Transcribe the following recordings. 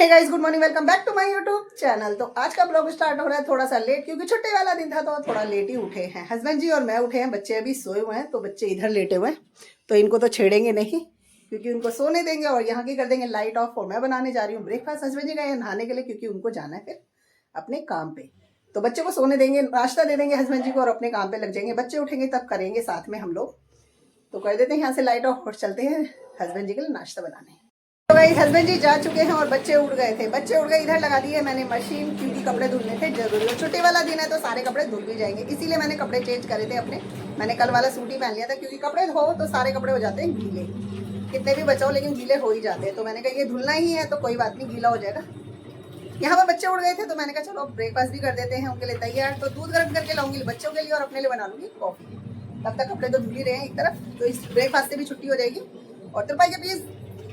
Hey guys, good morning, welcome back to my YouTube channel. तो आज का blog start हो रहा है थोड़ा सा लेट, क्योंकि छुट्टी वाला दिन था तो थोड़ा लेट ही उठे हैं। हस्बैंड जी और मैं उठे हैं, बच्चे अभी सोए हुए हैं, तो बच्चे इधर लेटे हुए हैं, तो इनको तो छेड़ेंगे नहीं क्योंकि उनको सोने देंगे और यहाँ की कर देंगे लाइट ऑफ। और मैं बनाने जा रही हूँ ब्रेकफास्ट। हस्बैंड जी गए हैं नहाने के लिए क्योंकि उनको जाना है फिर अपने काम पे। तो बच्चे को सोने देंगे, नाश्ता दे देंगे हस्बैंड जी को और अपने काम पे लग जाएंगे। बच्चे उठेंगे तब करेंगे साथ में हम लोग। तो कर देते हैं यहाँ से लाइट ऑफ और चलते हैं हस्बैंड जी के लिए नाश्ता बनाने। तो भाई हस्बैंड जी जा चुके हैं और बच्चे उठ गए थे। बच्चे उठ गए, इधर लगा दिए मैंने मशीन, क्योंकि कपड़े धुलने थे जरूरी। और छुट्टी वाला दिन है तो सारे कपड़े धुल भी जाएंगे, इसीलिए मैंने कपड़े चेंज करे थे अपने। मैंने कल वाला सूट ही पहन लिया था, क्योंकि कपड़े धो तो सारे कपड़े हो जाते हैं गीले, कितने भी बचाओ लेकिन गीले हो ही जाते हैं। तो मैंने कहा ये धुलना ही है तो कोई बात नहीं, गीला हो जाएगा। यहाँ पर बच्चे उठ गए थे तो मैंने कहा चलो ब्रेकफास्ट भी कर देते हैं उनके लिए तैयार। तो दूध गर्म करके लाऊंगी बच्चों के लिए और अपने लिए बना लूंगी कॉफी। तब तक कपड़े तो धुल ही रहे हैं एक तरफ, तो इस ब्रेकफास्ट से भी छुट्टी हो जाएगी। और त्रिपाल के प्लीज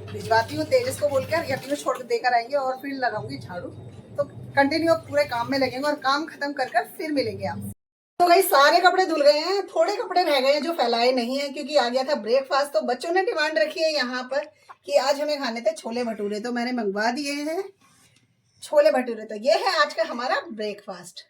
भिजवाती हूँ तेजस को बोलकर, या पीयूष छोड़ देकर आएंगे और फिर लगाऊंगी झाड़ू। तो कंटिन्यू पूरे काम में लगेंगे और काम खत्म कर फिर मिलेंगे आप। तो भाई सारे कपड़े धुल गए हैं, थोड़े कपड़े रह गए हैं जो फैलाए नहीं है, क्योंकि आ गया था ब्रेकफास्ट। तो बच्चों ने डिमांड रखी है यहाँ पर कि आज हमें खाने थे छोले भटूरे, तो मैंने मंगवा दिए हैं छोले भटूरे। तो ये है आज का हमारा ब्रेकफास्ट।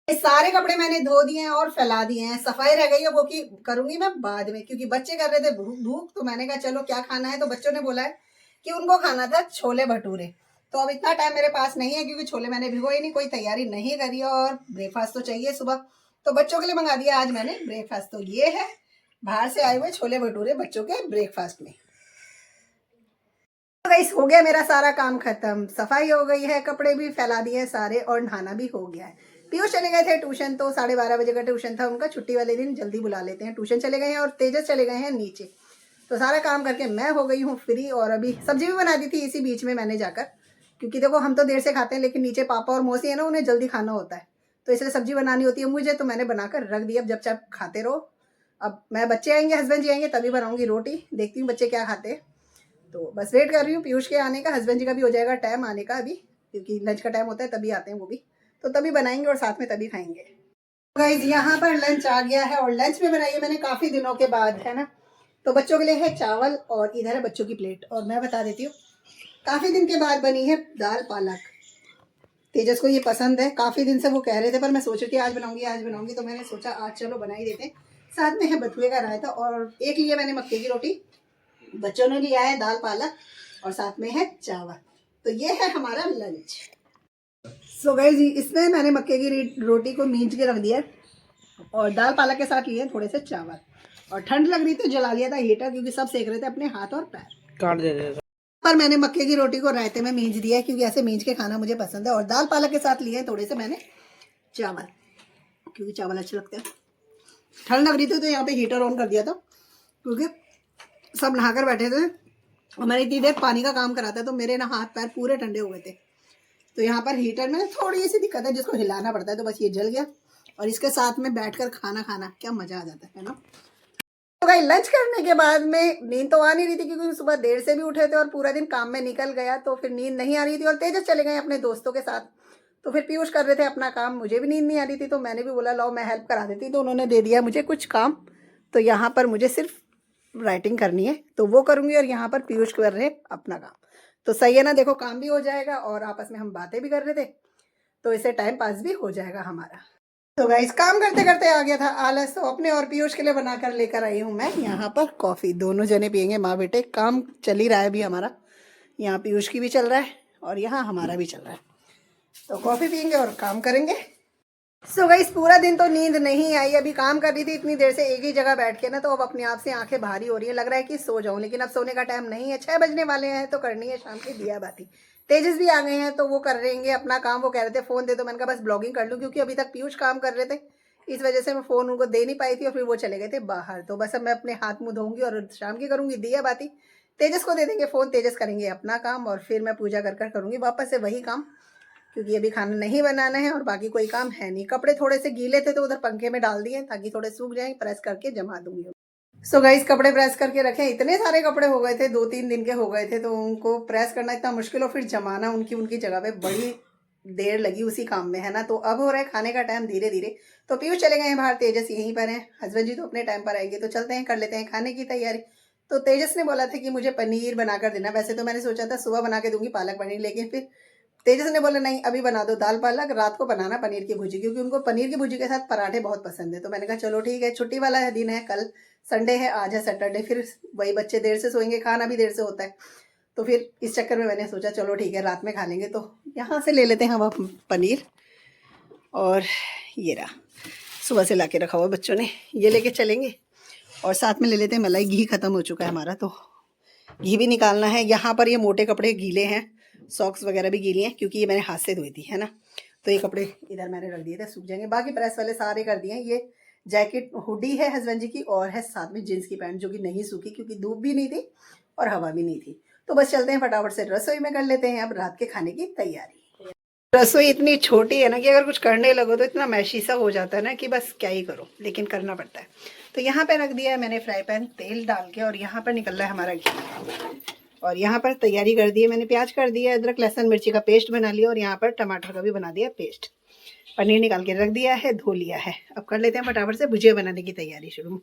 सारे कपड़े मैंने धो दिए हैं और फैला दिए हैं। सफाई रह गई है वो की करूंगी मैं बाद में, क्योंकि बच्चे कर रहे थे भूख। तो मैंने कहा चलो क्या खाना है, तो बच्चों ने बोला है कि उनको खाना था छोले भटूरे। तो अब इतना टाइम मेरे पास नहीं है, क्योंकि छोले मैंने भिगोए नहीं, कोई तैयारी नहीं करी है और ब्रेकफास्ट तो चाहिए सुबह। तो बच्चों के लिए मंगा दिया आज मैंने ब्रेकफास्ट। तो ये है बाहर से आए हुए छोले भटूरे बच्चों के ब्रेकफास्ट में। तो गाइस हो गया मेरा सारा काम खत्म, सफाई हो गई है, कपड़े भी फैला दिए सारे और नहाना भी हो गया है। पीयूष चले गए थे ट्यूशन, तो 12:30 बजे का ट्यूशन था उनका। छुट्टी वाले दिन जल्दी बुला लेते हैं। ट्यूशन चले गए हैं और तेजस चले गए हैं नीचे। तो सारा काम करके मैं हो गई हूँ फ्री। और अभी सब्जी भी बना दी थी इसी बीच में मैंने जाकर, क्योंकि देखो हम तो देर से खाते हैं लेकिन नीचे पापा और मौसी है ना, उन्हें जल्दी खाना होता है, तो इसलिए सब्जी बनानी होती है मुझे। तो मैंने बनाकर रख दी, अब जब जब खाते रहो। अब मैं बच्चे आएंगे, हस्बैंड जी आएंगे तभी बनाऊंगी रोटी, देखती हूँ बच्चे क्या खाते हैं। तो बस वेट कर रही हूँ पीयूष के आने का। हस्बैंड जी का भी हो जाएगा टाइम आने का अभी, क्योंकि लंच का टाइम होता है तभी आते हैं वो भी। तो तभी बनाएंगे और साथ में तभी खाएंगे। गाइस यहाँ पर लंच आ गया है और लंच में बनाई है मैंने काफ़ी दिनों के बाद, है ना। तो बच्चों के लिए है चावल और इधर है बच्चों की प्लेट। और मैं बता देती हूँ काफ़ी दिन के बाद बनी है दाल पालक। तेजस को ये पसंद है, काफ़ी दिन से वो कह रहे थे, पर मैं सोच रही थी आज बनाऊंगी आज बनाऊंगी, तो मैंने सोचा आज चलो बना ही देते हैं। साथ में है बथुए का रायता और एक लिया मैंने मक्के की रोटी। बच्चों ने लिया है दाल पालक और साथ में है चावल। तो ये है हमारा लंच। सो गाइस इसमें मैंने मक्के की रोटी को मींच के रख दिया और दाल पालक के साथ लिए थोड़े से चावल। और ठंड लग रही तो जला लिया था हीटर, क्योंकि सब सेक रहे थे अपने हाथ और पैर काट दे रहे थे। पर मैंने मक्के की रोटी को रायते में मींच दिया है, क्योंकि ऐसे मींच के खाना मुझे पसंद है। और दाल पालक के साथ लिए थोड़े से मैंने चावल, क्योंकि चावल अच्छे लगते हैं। ठंड लग रही थी तो यहाँ पे हीटर ऑन कर दिया था, क्योंकि सब नहाकर बैठे थे और मैंने इतनी देर पानी का काम करा था, तो मेरे ना हाथ पैर पूरे ठंडे हो गए थे। तो यहाँ पर हीटर में थोड़ी सी दिक्कत है, जिसको हिलाना पड़ता है। तो बस ये जल गया और इसके साथ में बैठकर खाना खाना क्या मजा आ जाता है ना। तो भाई लंच करने के बाद में नींद तो आ नहीं रही थी, क्योंकि सुबह देर से भी उठे थे और पूरा दिन काम में निकल गया, तो फिर नींद नहीं आ रही थी। और तेजस चले गए अपने दोस्तों के साथ, तो फिर पीयूष कर रहे थे अपना काम, मुझे भी नींद नहीं आ रही थी। तो मैंने भी बोला लो मैं हेल्प करा देती, तो उन्होंने दे दिया मुझे कुछ काम। तो यहाँ पर मुझे सिर्फ राइटिंग करनी है तो वो करूँगी, और यहाँ पर पीयूष कर रहे अपना काम। तो सही है ना, देखो काम भी हो जाएगा और आपस में हम बातें भी कर रहे थे, तो इससे टाइम पास भी हो जाएगा हमारा। तो गाइस काम करते करते आ गया था आलस, तो अपने और पीयूष के लिए बनाकर लेकर आई हूँ मैं यहाँ पर कॉफ़ी। दोनों जने पियेंगे माँ बेटे। काम चल ही रहा है अभी हमारा, यहाँ पीयूष की भी चल रहा है और यहाँ हमारा भी चल रहा है। तो कॉफ़ी पियेंगे और काम करेंगे। सो गाइस पूरा दिन तो नींद नहीं आई, अभी काम कर रही थी इतनी देर से एक ही जगह बैठ के ना, तो अब अपने आप से आंखें भारी हो रही है, लग रहा है कि सो जाऊं, लेकिन अब सोने का टाइम नहीं है। 6 बजने वाले हैं तो करनी है शाम की दिया बाती। तेजस भी आ गए हैं तो वो कर रहेंगे अपना काम। वो कह रहे थे फ़ोन दे दो, मैंने कहा बस ब्लॉगिंग कर लूँ, क्योंकि अभी तक पीयूष काम कर रहे थे, इस वजह से मैं फ़ोन उनको दे नहीं पाई थी। और फिर वो चले गए थे बाहर, तो बस अब मैं अपने हाथ मुँह धोऊंगी और शाम की करूँगी दिया बाती। तेजस को दे देंगे फ़ोन, तेजस करेंगे अपना काम और फिर मैं पूजा कर करूँगी वापस से वही काम, क्योंकि अभी खाना नहीं बनाना है और बाकी कोई काम है नहीं। कपड़े थोड़े से गीले थे तो उधर पंखे में डाल दिए ताकि थोड़े सूख जाएं, प्रेस करके जमा दूंगी। सो गाइस कपड़े प्रेस करके रखे, इतने सारे कपड़े हो गए थे, 2-3 दिन के हो गए थे, तो उनको प्रेस करना इतना मुश्किल और फिर जमाना उनकी उनकी जगह पे बड़ी देर लगी उसी काम में, है ना। तो अब हो रहा है खाने का टाइम धीरे धीरे। तो पीयूष चले गए हैं बाहर, तेजस यहीं पर है, हस्बैंड जी तो अपने टाइम पर आएंगे। तो चलते हैं कर लेते हैं खाने की तैयारी। तो तेजस ने बोला था कि मुझे पनीर बनाकर देना। वैसे तो मैंने सोचा था सुबह बना के दूंगी पालक पनीर, लेकिन फिर तेजस ने बोला नहीं अभी बना दो दाल पालक, रात को बनाना पनीर की भुजी, क्योंकि उनको पनीर की भुजी के साथ पराठे बहुत पसंद है। तो मैंने कहा चलो ठीक है, छुट्टी वाला दिन है, कल संडे है, आज है सैटरडे, फिर वही बच्चे देर से सोएंगे, खाना भी देर से होता है, तो फिर इस चक्कर में मैंने सोचा चलो ठीक है रात में खा लेंगे। तो यहाँ से ले लेते हैं हम पनीर, और ये रहा सुबह से ला के रखा हुआ बच्चों ने, ये लेके चलेंगे। और साथ में ले लेते हैं मलाई, घी खत्म हो चुका है हमारा तो घी भी निकालना है। यहाँ पर ये मोटे कपड़े गीले हैं, सॉक्स वगैरह भी गीली हैं, क्योंकि ये मैंने हाथ से धोई थी है ना, तो ये कपड़े इधर मैंने रख दिए थे, सूख जाएंगे। बाकी प्रेस वाले सारे कर दिए हैं। ये जैकेट हुडी है हस्बैंड जी की, और है साथ में जीन्स की पैंट जो कि नहीं सूखी, क्योंकि धूप भी नहीं थी और हवा भी नहीं थी। तो बस चलते हैं फटाफट से रसोई में, कर लेते हैं अब रात के खाने की तैयारी। रसोई इतनी छोटी है ना कि अगर कुछ करने लगो तो इतना मैशी सा हो जाता है ना कि बस क्या ही करो, लेकिन करना पड़ता है। तो यहाँ पे रख दिया है मैंने फ्राई पैन तेल डाल के, और यहाँ पर निकल रहा है हमारा घी, और यहाँ पर तैयारी कर दी है मैंने, प्याज कर दिया, अदरक लहसुन मिर्ची का पेस्ट बना लिया, और यहाँ पर टमाटर का भी बना दिया पेस्ट। पनीर निकाल के रख दिया है, धो लिया है। अब कर लेते हैं फटाफट से भुजिया बनाने की तैयारी शुरू।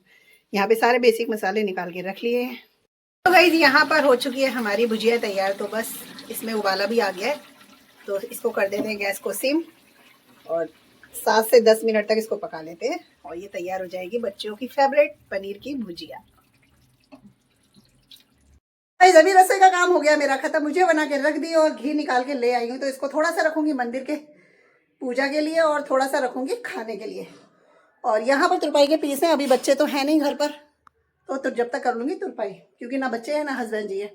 यहाँ पे सारे बेसिक मसाले निकाल के रख लिए हैं। तो गाइस यहाँ पर हो चुकी है हमारी भुजिया तैयार, तो बस इसमें उबाला भी आ गया है, तो इसको कर देते हैं गैस को सिम, और 7 से 10 मिनट तक इसको पका लेते हैं, और ये तैयार हो जाएगी बच्चों की फेवरेट पनीर की भुजिया। अभी रसोई का काम हो गया मेरा खत्म, भुजिया बना के रख दी और घी निकाल के ले आई हूँ। तो इसको थोड़ा सा रखूंगी मंदिर के पूजा के लिए, और थोड़ा सा रखूंगी खाने के लिए। और यहाँ पर तुरपाई के पीस हैं, अभी बच्चे तो है नहीं घर पर, तो जब तक कर लूंगी तुरपाई, क्योंकि ना बच्चे हैं ना हस्बैंड जी है।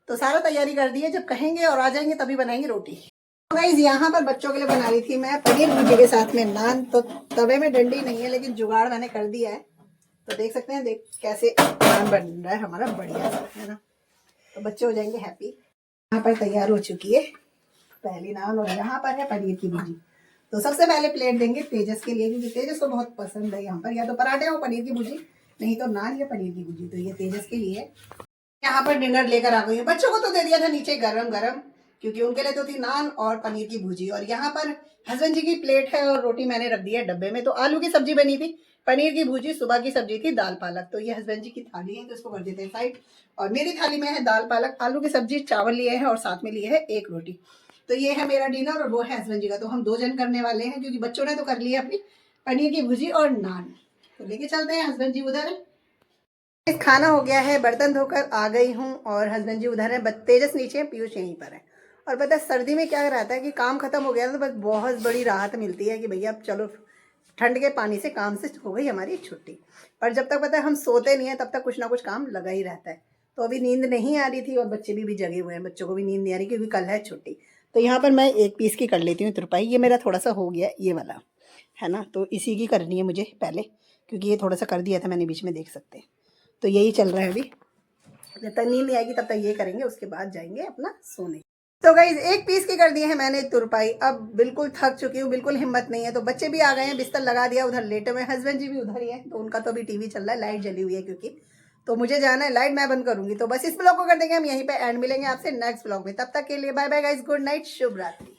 तो सारा तैयारी कर दी है, जब कहेंगे और आ जाएंगे तभी बनाएंगे रोटी। तो गाइस यहाँ पर बच्चों के लिए बना रही थी मैं पनीर भुजिया के साथ में नान। तो तवे में डंडी नहीं है, लेकिन जुगाड़ मैंने कर दिया है, तो देख सकते हैं, देख कैसे नान बन रहा है हमारा, बढ़िया सा है ना। तो बच्चे हो जाएंगे हैप्पी। यहाँ पर तैयार हो चुकी है पहली नान, और यहाँ पर है पनीर की भुजी। तो सबसे पहले प्लेट देंगे तेजस के लिए, क्योंकि तेजस को बहुत पसंद है यहाँ पर, या तो पराठे हो पनीर की भुजी, नहीं तो नान या पनीर की भुजी। तो ये तेजस के लिए यहाँ पर डिनर लेकर आ गई हूँ। बच्चों को तो दे दिया था नीचे गरम गरम, क्योंकि उनके लिए तो थी नान और पनीर की भुजी। और यहाँ पर हस्बैंड जी की प्लेट है, और रोटी मैंने रख दी है डब्बे में। तो आलू की सब्जी बनी थी, पनीर की भुजी, सुबह की सब्जी थी दाल पालक। तो ये हस्बैंड जी की थाली है, तो इसको कर देते हैं साइड। और मेरी थाली में है दाल पालक, आलू की सब्जी, चावल लिए हैं, और साथ में लिए है एक रोटी। तो ये है मेरा डिनर, और वो है हस्बैंड जी का। तो हम 2 जन करने वाले हैं, क्योंकि बच्चों ने तो कर लिया अपनी पनीर की भुजी और नान। तो लेके चलते हैं, हस्बैंड जी उधर। खाना हो गया है, बर्तन धोकर आ गई हूँ, और हस्बैंड जी उधर है, तेजस नीचे है, पीयूष यहीं पर है। और पता है सर्दी में क्या रहता है कि काम खत्म हो गया तो बस बहुत बड़ी राहत मिलती है कि भैया अब चलो ठंड के पानी से काम से हो गई हमारी छुट्टी। पर जब तक पता है हम सोते नहीं है तब तक कुछ ना कुछ काम लगा ही रहता है। तो अभी नींद नहीं आ रही थी, और बच्चे भी जगे हुए हैं, बच्चों को भी नींद नहीं आ रही क्योंकि कल है छुट्टी। तो यहाँ पर मैं एक पीस की कर लेती हूँ तुरपाई। ये मेरा थोड़ा सा हो गया ये वाला है ना, तो इसी की करनी है मुझे पहले, क्योंकि ये थोड़ा सा कर दिया था मैंने बीच में, देख सकते हैं। तो यही चल रहा है अभी, जब तक नींद नहीं आएगी तब तक ये करेंगे, उसके बाद जाएंगे अपना सोने। तो गाइज एक पीस की कर दी है मैंने तुरपाई। अब बिल्कुल थक चुकी हूँ, बिल्कुल हिम्मत नहीं है। तो बच्चे भी आ गए हैं, बिस्तर लगा दिया, उधर लेटे हुए, हस्बैंड जी भी उधर ही है। तो उनका तो अभी टीवी चल रहा है, लाइट जली हुई है क्योंकि, तो मुझे जाना है, लाइट मैं बंद करूंगी। तो बस इस ब्लॉग को कर देंगे हम यहीं पे एंड, मिलेंगे आपसे नेक्स्ट ब्लॉग में। तब तक के लिए bye bye guys, good night, शुभ रात्रि।